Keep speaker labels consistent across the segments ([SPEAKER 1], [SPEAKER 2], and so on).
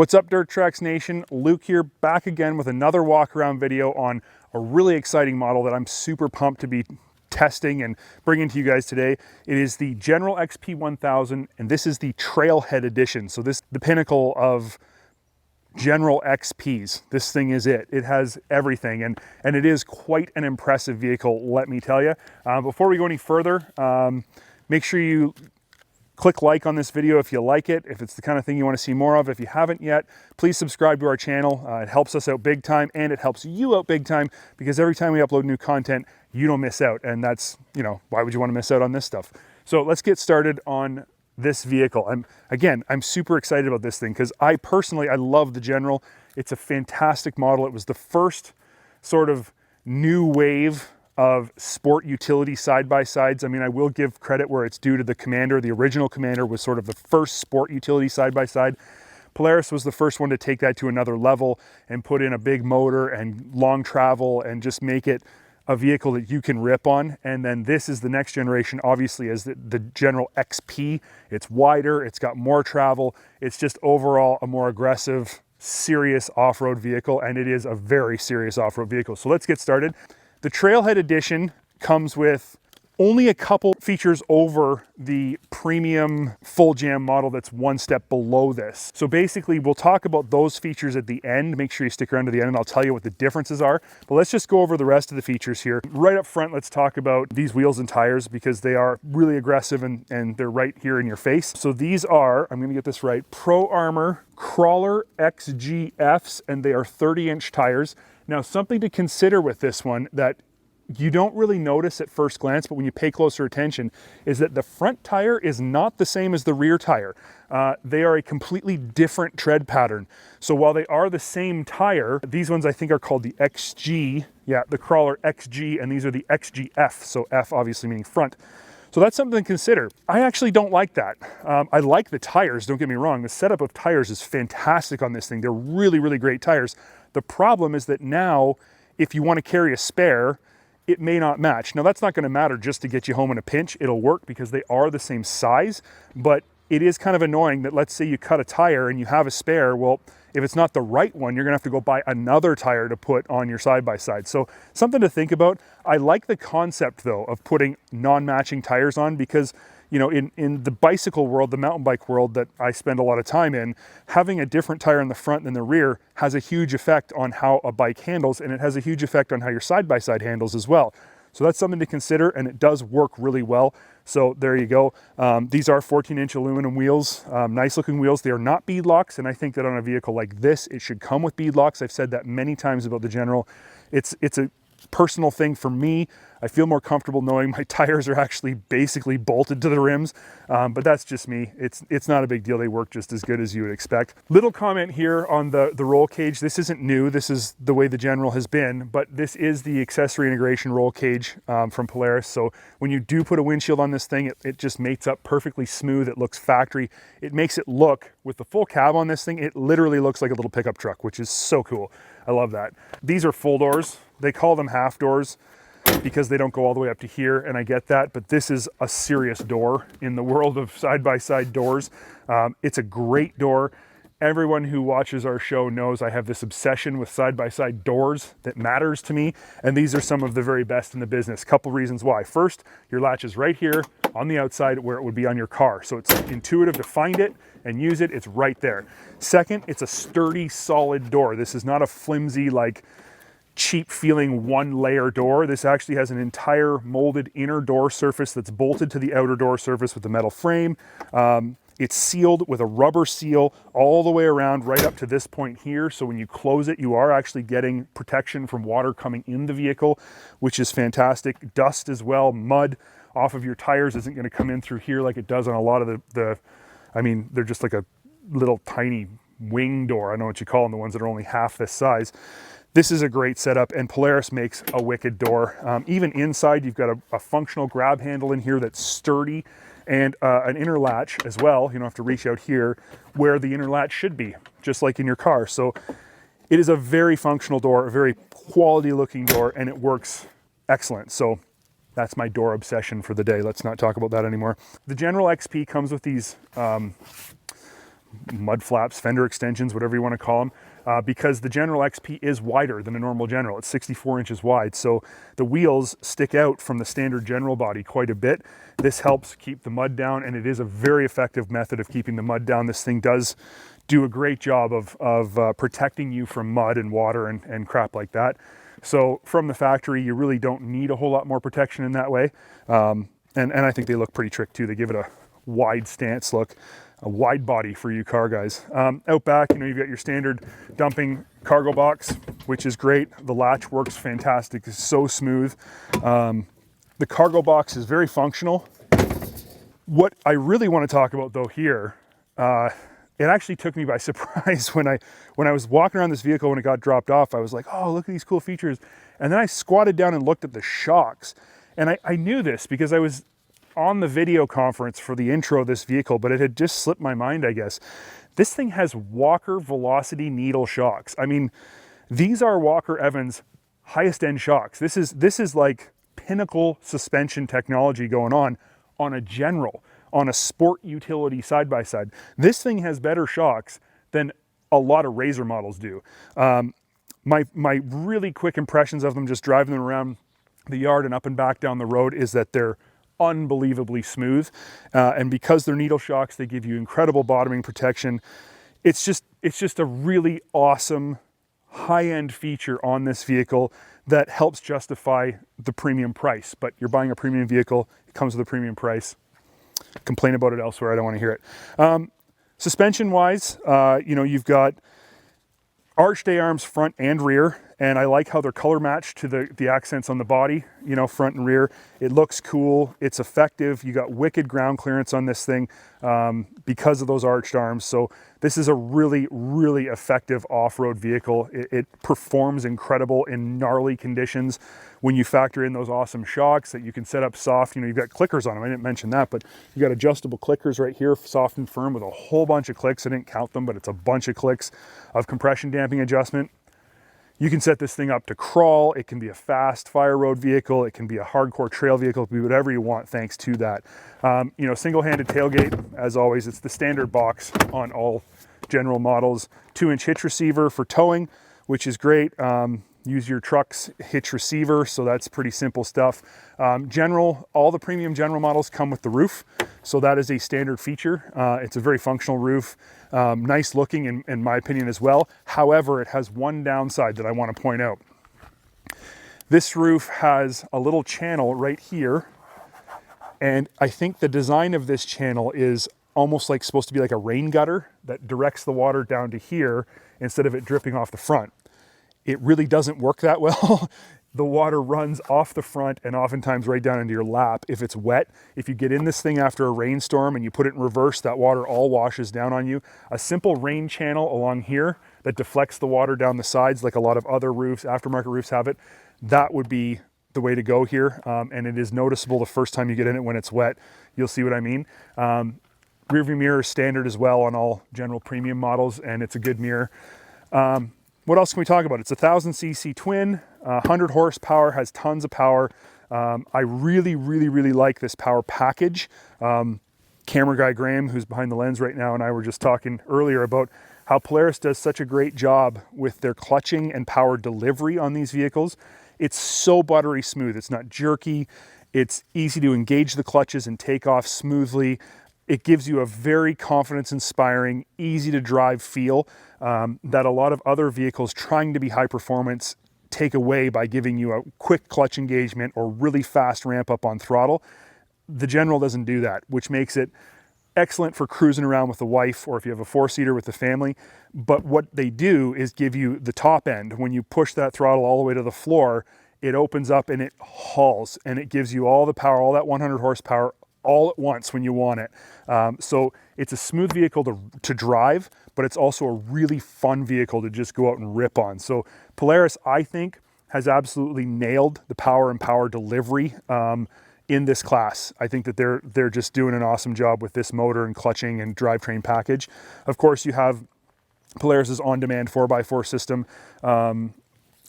[SPEAKER 1] What's up, Dirt Tracks Nation? Luke here, back again with another walk around video on a really exciting model that I'm super pumped to be testing and bringing to you guys today. It is the General XP 1000, and this is the Trailhead Edition. So this is the pinnacle of General XPs. This thing is it. It has everything, and it is quite an impressive vehicle, let me tell you. Before we go any further, make sure you click like on this video if you like it, if it's the kind of thing you want to see more of. If you haven't yet, please subscribe to our channel. It helps us out big time, and it helps you out big time, because every time we upload new content, you don't miss out. And that's, you know, why would you want to miss out on this stuff? So let's get started on this vehicle. I'm super excited about this thing because I love the General. It's a fantastic model. It was the first sort of new wave of sport utility side-by-sides. I mean, I will give credit where it's due to the Commander. The original Commander was sort of the first sport utility side-by-side. Polaris was the first one to take that to another level and put in a big motor and long travel and just make it a vehicle that you can rip on. And then this is the next generation, obviously, as the General XP. It's wider, it's got more travel. It's just overall a more aggressive, serious off-road vehicle, and it is a very serious off-road vehicle. So let's get started. The Trailhead Edition comes with only a couple features over the premium full jam model that's one step below this. So basically, we'll talk about those features at the end. Make sure you stick around to the end and I'll tell you what the differences are. But let's just go over the rest of the features here. Right up front, let's talk about these wheels and tires because they are really aggressive and they're right here in your face. So these are, I'm gonna get this right, Pro Armor Crawler XGFs, and they are 30-inch tires. Now, something to consider with this one that you don't really notice at first glance, but when you pay closer attention, is that the front tire is not the same as the rear tire. They are a completely different tread pattern. So while they are the same tire, these ones I think are called the XG, the Crawler XG, and these are the XGF, so F obviously meaning front. So that's something to consider. I actually don't like that. I like the tires, don't get me wrong. The setup of tires is fantastic on this thing. They're really, really great tires. The problem is that now, if you want to carry a spare, it may not match. Now that's not going to matter just to get you home in a pinch. It'll work because they are the same size, but it is kind of annoying that, let's say you cut a tire and you have a spare. Well, if it's not the right one, you're gonna have to go buy another tire to put on your side-by-side. So something to think about. I like the concept though of putting non-matching tires on because, you know, in the bicycle world, the mountain bike world that I spend a lot of time in, having a different tire in the front than the rear has a huge effect on how a bike handles, and it has a huge effect on how your side-by-side handles as well. So that's something to consider, and it does work really well. So there you go. These are 14-inch aluminum wheels, nice looking wheels. They are not bead locks, and I think that on a vehicle like this, it should come with bead locks. I've said that many times about the General. It's a personal thing for me. I feel more comfortable knowing my tires are actually basically bolted to the rims, but that's just me. It's not a big deal. They work just as good as you would expect. Little comment here on the roll cage. This isn't new. This is the way the General has been, but this is the accessory integration roll cage from Polaris. So when you do put a windshield on this thing, it just mates up perfectly smooth. It looks factory. It makes it look, with the full cab on this thing, it literally looks like a little pickup truck, which is so cool. I love that. These are full doors. They call them half doors because they don't go all the way up to here, and I get that, but this is a serious door in the world of side-by-side doors. It's a great door. Everyone who watches our show knows I have this obsession with side-by-side doors that matters to me, and these are some of the very best in the business. Couple reasons why. First, your latch is right here on the outside where it would be on your car, so it's intuitive to find it and use it. It's right there. Second, it's a sturdy, solid door. This is not a flimsy, like, cheap feeling one layer door. This actually has an entire molded inner door surface that's bolted to the outer door surface with the metal frame. It's sealed with a rubber seal all the way around right up to this point here. So when you close it, you are actually getting protection from water coming in the vehicle, which is fantastic. Dust as well, mud off of your tires isn't going to come in through here like it does on a lot of I mean, they're just like a little tiny wing door. I don't know what you call them, the ones that are only half this size. This is a great setup, and Polaris makes a wicked door. Even inside, you've got a functional grab handle in here that's sturdy, and an inner latch as well. You don't have to reach out here where the inner latch should be, just like in your car. So it is a very functional door, a very quality looking door, and it works excellent. So that's my door obsession for the day. Let's not talk about that anymore. The General XP comes with these mud flaps, fender extensions, whatever you want to call them, because the General XP is wider than a normal General. It's 64 inches wide, so the wheels stick out from the standard General body quite a bit. This helps keep the mud down, and it is a very effective method of keeping the mud down. This thing does do a great job of protecting you from mud and water and crap like that. So from the factory, you really don't need a whole lot more protection in that way. And I think they look pretty trick too. They give it a wide stance look, a wide body for you car guys. Out back, you know, you've got your standard dumping cargo box, which is great. The latch works fantastic. It's so smooth. The cargo box is very functional. What I really want to talk about though here, it actually took me by surprise when I was walking around this vehicle when it got dropped off. I was like, oh, look at these cool features. And then I squatted down and looked at the shocks. And I knew this because I was on the video conference for the intro of this vehicle, but it had just slipped my mind, I guess. This thing has Walker Velocity needle shocks. I mean, these are Walker Evans highest end shocks. This is like pinnacle suspension technology going on a General, on a sport utility side-by-side. This thing has better shocks than a lot of RZR models do. My really quick impressions of them just driving them around the yard and up and back down the road is that they're unbelievably smooth, and because they're needle shocks, they give you incredible bottoming protection. It's just a really awesome high-end feature on this vehicle that helps justify the premium price. But you're buying a premium vehicle, it comes with a premium price. Complain about it elsewhere, I don't want to hear it. Suspension wise, you know, you've got arched A-arms front and rear, and I like how they're color matched to the accents on the body, you know, front and rear. It looks cool, it's effective. You got wicked ground clearance on this thing because of those arched arms. So this is a really, really effective off-road vehicle. It performs incredible in gnarly conditions when you factor in those awesome shocks that you can set up soft. You know, you've got clickers on them. I didn't mention that, but you got adjustable clickers right here, soft and firm, with a whole bunch of clicks. I didn't count them, but it's a bunch of clicks of compression damping adjustment. You can set this thing up to crawl. It can be a fast fire road vehicle. It can be a hardcore trail vehicle. It can be whatever you want thanks to that. You know, single-handed tailgate, as always. It's the standard box on all General models. 2-inch hitch receiver for towing, which is great. Use your truck's hitch receiver, so that's pretty simple stuff. All the premium General models come with the roof, so that is a standard feature. It's a very functional roof, nice looking in my opinion as well. However, it has one downside that I want to point out. This roof has a little channel right here, and I think the design of this channel is almost like supposed to be like a rain gutter that directs the water down to here instead of it dripping off the front. It really doesn't work that well. The water runs off the front and oftentimes right down into your lap if it's wet. If you get in this thing after a rainstorm and you put it in reverse, that water all washes down on you. A simple rain channel along here that deflects the water down the sides like a lot of other roofs, aftermarket roofs have it, that would be the way to go here. And it is noticeable the first time you get in it when it's wet. You'll see what I mean. Rear view mirror is standard as well on all General premium models, and it's a good mirror. What else can we talk about? It's a 1000cc twin, 100 horsepower, has tons of power. I really, really, really like this power package. Camera guy Graham, who's behind the lens right now, and I were just talking earlier about how Polaris does such a great job with their clutching and power delivery on these vehicles. It's so buttery smooth. It's not jerky. It's easy to engage the clutches and take off smoothly. It gives you a very confidence-inspiring, easy-to-drive feel that a lot of other vehicles trying to be high performance take away by giving you a quick clutch engagement or really fast ramp up on throttle. The General doesn't do that, which makes it excellent for cruising around with the wife or if you have a four-seater with the family. But what they do is give you the top end. When you push that throttle all the way to the floor, it opens up and it hauls, and it gives you all the power, all that 100 horsepower all at once when you want it. So it's a smooth vehicle to drive, but it's also a really fun vehicle to just go out and rip on. So Polaris, I think, has absolutely nailed the power and power delivery in this class. I think that they're just doing an awesome job with this motor and clutching and drivetrain package. Of course, you have Polaris's on-demand 4x4 system.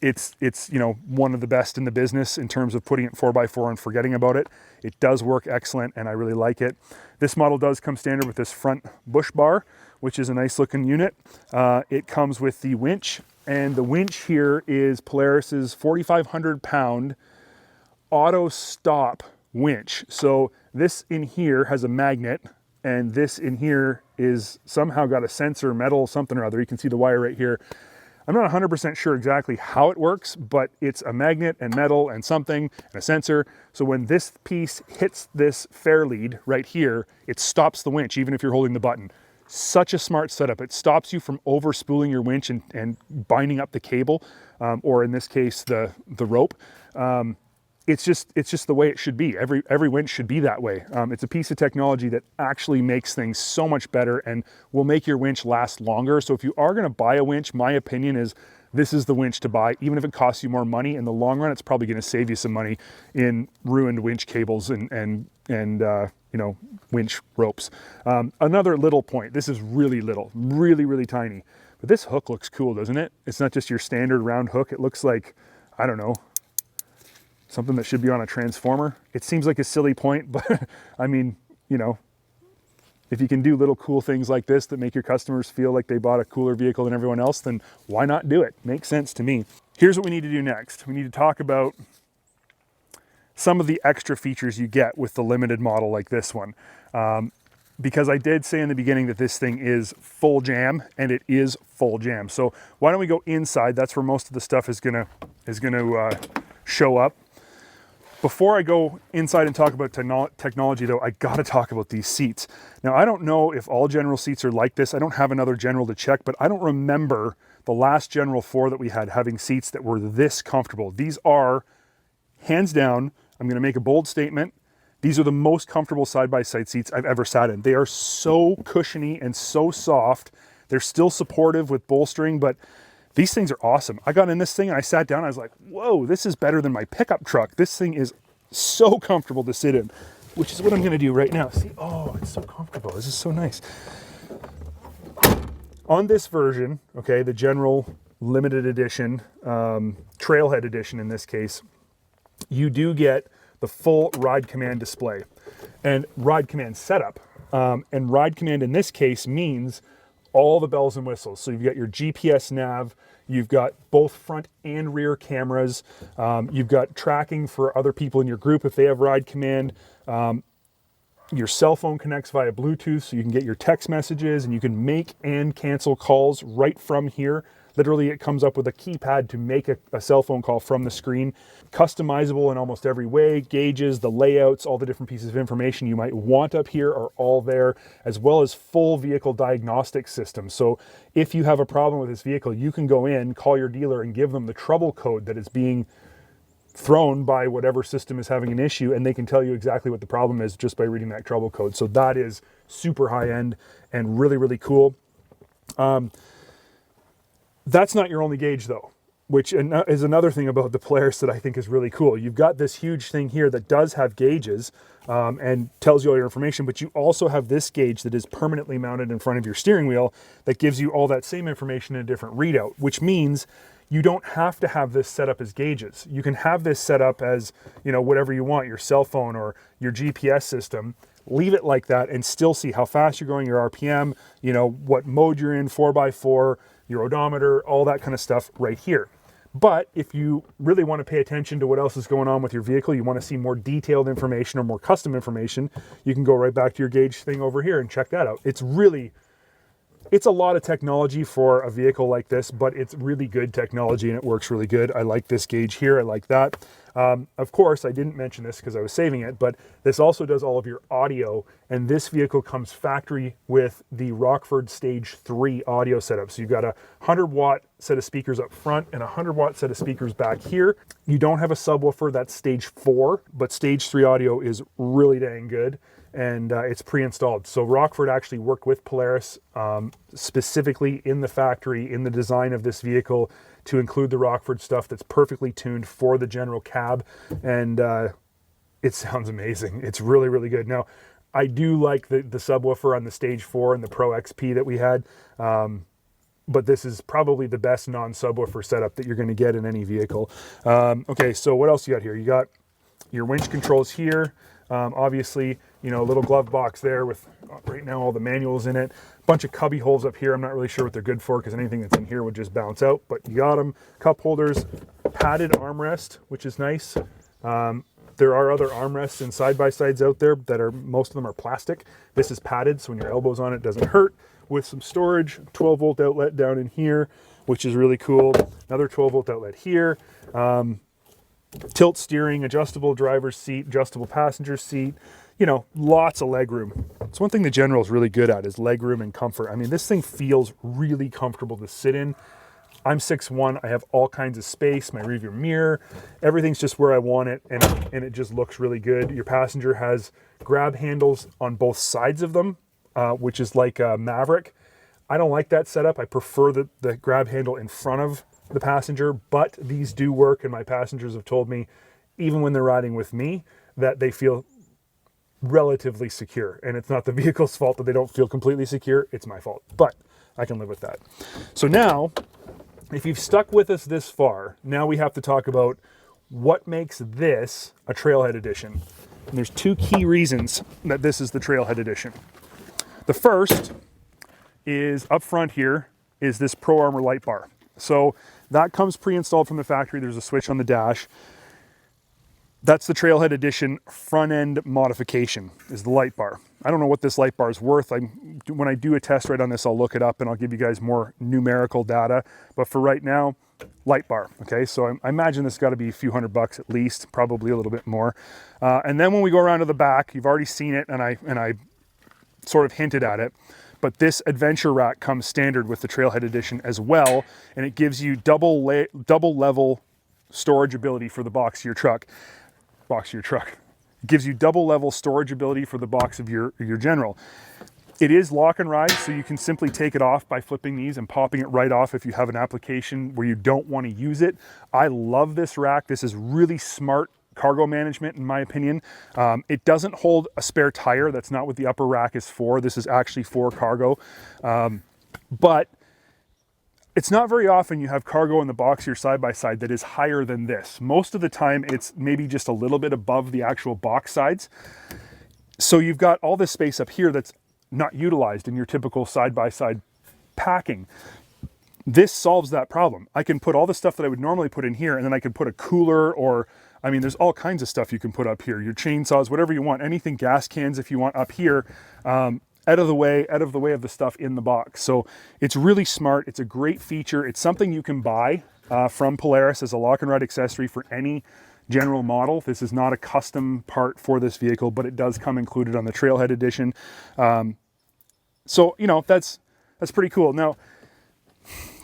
[SPEAKER 1] it's you know, one of the best in the business in terms of putting it 4x4 and forgetting about it. It does work excellent, and I really like it. This model does come standard with this front bush bar, which is a nice looking unit. It comes with the winch, and the winch here is Polaris's 4,500 pound auto stop winch. So this in here has a magnet, and this in here is somehow got a sensor, metal, something or other. You can see the wire right here. I'm not 100% sure exactly how it works, but it's a magnet and metal and something and a sensor. So when this piece hits this fair lead right here, it stops the winch, even if you're holding the button. Such a smart setup. It stops you from over spooling your winch and binding up the cable, or in this case, the rope. It's just the way it should be. Every winch should be that way. It's a piece of technology that actually makes things so much better and will make your winch last longer. So if you are going to buy a winch, my opinion is this is the winch to buy. Even if it costs you more money, in the long run, it's probably going to save you some money in ruined winch cables and you know, winch ropes. Another little point. This is really little, really tiny. But this hook looks cool, doesn't it? It's not just your standard round hook. It looks like, I don't know, something that should be on a transformer. It seems like a silly point, but I mean, you know, if you can do little cool things like this that make your customers feel like they bought a cooler vehicle than everyone else, then why not do it? Makes sense to me. Here's what we need to do next. We need to talk about some of the extra features you get with the limited model like this one. Because I did say in the beginning that this thing is full jam, and it is full jam. So why don't we go inside? That's where most of the stuff is gonna show up. Before I go inside and talk about technology though, I gotta talk about these seats. Now, I don't know if all General seats are like this. I don't have another General to check, but I don't remember the last General 4 that we had having seats that were this comfortable. These are, hands down, I'm gonna make a bold statement, these are the most comfortable side-by-side seats I've ever sat in. They are so cushiony and so soft. They're still supportive with bolstering, but these things are awesome. I got in this thing and I sat down, I was like, whoa, this is better than my pickup truck. This thing is so comfortable to sit in, which is what I'm gonna do right now. See, oh, it's so comfortable. This is so nice. On this version, okay, the General Limited Edition, Trailhead Edition in this case, you do get the full Ride Command display and Ride Command setup. And Ride Command in this case means all the bells and whistles. So you've got your GPS nav, you've got both front and rear cameras, you've got tracking for other people in your group if they have Ride Command. Your cell phone connects via Bluetooth, so you can get your text messages and you can make and cancel calls right from here. Literally, it comes up with a keypad to make a cell phone call from the screen. Customizable in almost every way. Gauges, the layouts, all the different pieces of information you might want up here are all there, as well as full vehicle diagnostic system. So if you have a problem with this vehicle, you can go in, call your dealer, and give them the trouble code that is being thrown by whatever system is having an issue, and they can tell you exactly what the problem is just by reading that trouble code. So that is super high end and really cool. That's not your only gauge though, which is another thing about the Polaris that I think is really cool. You've got this huge thing here that does have gauges and tells you all your information, but you also have this gauge that is permanently mounted in front of your steering wheel that gives you all that same information in a different readout, which means you don't have to have this set up as gauges. You can have this set up as, you know, whatever you want, your cell phone or your GPS system. Leave it like that and still see how fast you're going, your RPM, you know, what mode you're in, 4x4, your odometer, all that kind of stuff right here. But if you really want to pay attention to what else is going on with your vehicle, you want to see more detailed information or more custom information, you can go right back to your gauge thing over here and check that out. It's a lot of technology for a vehicle like this, but it's really good technology and it works really good. I like this gauge here, I like that. Of course, I didn't mention this because I was saving it, but this also does all of your audio, and this vehicle comes factory with the Rockford Stage 3 audio setup. So you've got a 100-watt set of speakers up front and a 100-watt set of speakers back here. You don't have a subwoofer, that's Stage 4, but Stage 3 audio is really dang good, and it's pre-installed. So Rockford actually worked with Polaris specifically in the factory, in the design of this vehicle, to include the Rockford stuff that's perfectly tuned for the General cab, and it sounds amazing. It's really good. Now, I do like the subwoofer on the Stage 4 and the Pro XP that we had. but this is probably the best non-subwoofer setup that you're going to get in any vehicle. Okay, so what else you got here? You got your winch controls here. Obviously, you know, a little glove box there with right now all the manuals in it. Bunch of cubby holes up here. I'm not really sure what they're good for because anything that's in here would just bounce out, but you got them. Cup holders, padded armrest, which is nice. There are other armrests and side-by-sides out there that are, most of them are plastic. This is padded, so when your elbow's on it doesn't hurt. With some storage, 12-volt outlet down in here, which is really cool. Another 12-volt outlet here. Tilt steering, adjustable driver's seat, adjustable passenger seat, you know, lots of leg room. It's one thing the General is really good at is leg room and comfort. I mean, this thing feels really comfortable to sit in. I'm 6'1", I have all kinds of space, my rearview mirror, everything's just where I want it, and it just looks really good. Your passenger has grab handles on both sides of them, which is like a Maverick. I don't like that setup. I prefer the grab handle in front of the passenger, but these do work, and my passengers have told me, even when they're riding with me, that they feel relatively secure. And it's not the vehicle's fault that they don't feel completely secure, it's my fault, but I can live with that. So now, if you've stuck with us this far, now we have to talk about what makes this a Trailhead Edition. And there's two key reasons that this is the Trailhead Edition. The first is up front here is this Pro Armor light bar. So that comes pre-installed from the factory. There's a switch on the dash. That's the Trailhead Edition front end modification, is the light bar. I don't know what this light bar is worth. When I do a test ride on this, I'll look it up and I'll give you guys more numerical data. But for right now, light bar. Okay, so I imagine this got to be a few $100 at least, probably a little bit more. And then when we go around to the back, you've already seen it, and I sort of hinted at it. But this adventure rack comes standard with the Trailhead Edition as well, and it gives you double level storage ability for the box of your truck. It gives you double level storage ability for the box of your General. It is lock and ride, so you can simply take it off by flipping these and popping it right off if you have an application where you don't want to use it. I love this rack. This is really smart cargo management, in my opinion. It doesn't hold a spare tire. That's not what the upper rack is for. This is actually for cargo. But it's not very often you have cargo in the box of your side-by-side that is higher than this. Most of the time, it's maybe just a little bit above the actual box sides. So you've got all this space up here that's not utilized in your typical side-by-side packing. This solves that problem. I can put all the stuff that I would normally put in here, and then I can put a cooler, or I mean, there's all kinds of stuff you can put up here. Your chainsaws, whatever you want, anything, gas cans if you want up here, out of the way of the stuff in the box. So it's really smart. It's a great feature. It's something you can buy from Polaris as a lock and ride accessory for any General model. This is not a custom part for this vehicle, but it does come included on the Trailhead Edition. So, you know, that's pretty cool. Now,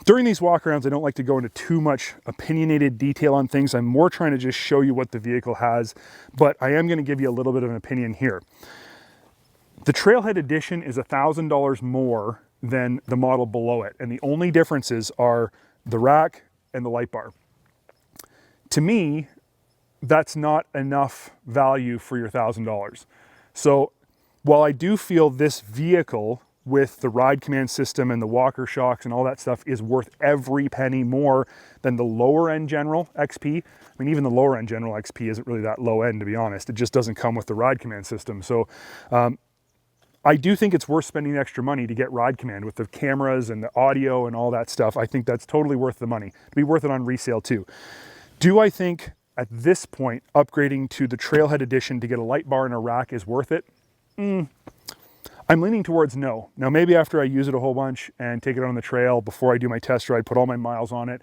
[SPEAKER 1] during these walkarounds, I don't like to go into too much opinionated detail on things. I'm more trying to just show you what the vehicle has, but I am going to give you a little bit of an opinion here. The Trailhead Edition is $1,000 more than the model below it, and the only differences are the rack and the light bar. To me, that's not enough value for your $1,000. So while I do feel this vehicle with the ride command system and the walker shocks and all that stuff is worth every penny more than the lower end General XP. I mean, even the lower end General XP isn't really that low end, to be honest. It just doesn't come with the ride command system. So I do think it's worth spending the extra money to get ride command with the cameras and the audio and all that stuff. I think that's totally worth the money. It'd be worth it on resale too. Do I think at this point upgrading to the Trailhead Edition to get a light bar and a rack is worth it? I'm leaning towards no. Now, maybe after I use it a whole bunch and take it on the trail before I do my test ride, put all my miles on it,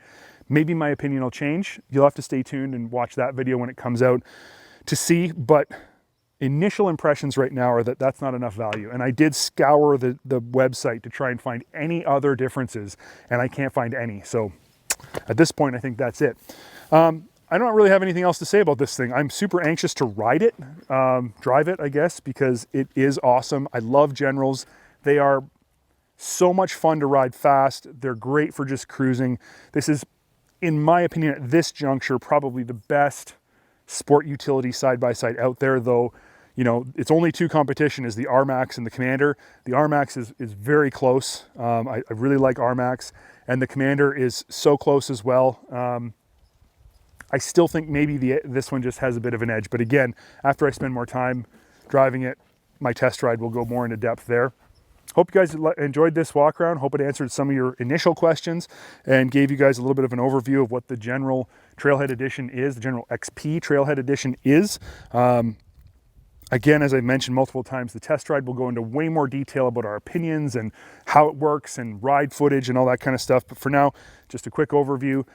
[SPEAKER 1] maybe my opinion will change. You'll have to stay tuned and watch that video when it comes out to see, but initial impressions right now are that that's not enough value. And I did scour the website to try and find any other differences, and I can't find any. So at this point, I think that's it. I don't really have anything else to say about this thing. I'm super anxious to ride it, drive it, I guess, because it is awesome. I love Generals. They are so much fun to ride fast. They're great for just cruising. This is, in my opinion, at this juncture, probably the best sport utility side-by-side out there, though, you know, it's only two competition is the RMAX and the Commander. The RMAX is very close. I really like RMAX, and the Commander is so close as well. I still think maybe this one just has a bit of an edge, but again, after I spend more time driving it, my test ride will go more into depth there. Hope you guys enjoyed this walk around. Hope it answered some of your initial questions and gave you guys a little bit of an overview of what the general Trailhead Edition is, the general XP Trailhead Edition is. Again, as I mentioned multiple times, the test ride will go into way more detail about our opinions and how it works and ride footage and all that kind of stuff. But for now, just a quick overview.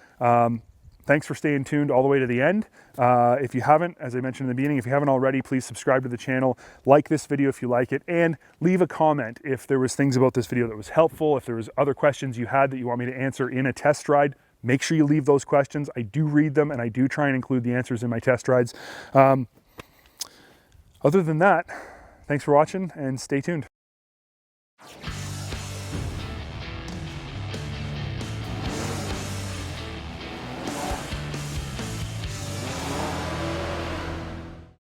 [SPEAKER 1] Thanks for staying tuned all the way to the end. If you haven't, as I mentioned in the beginning, if you haven't already, please subscribe to the channel, like this video if you like it, and leave a comment if there was things about this video that was helpful, if there was other questions you had that you want me to answer in a test ride. Make sure you leave those questions. I do read them and I do try and include the answers in my test rides. Other than that, thanks for watching and stay tuned.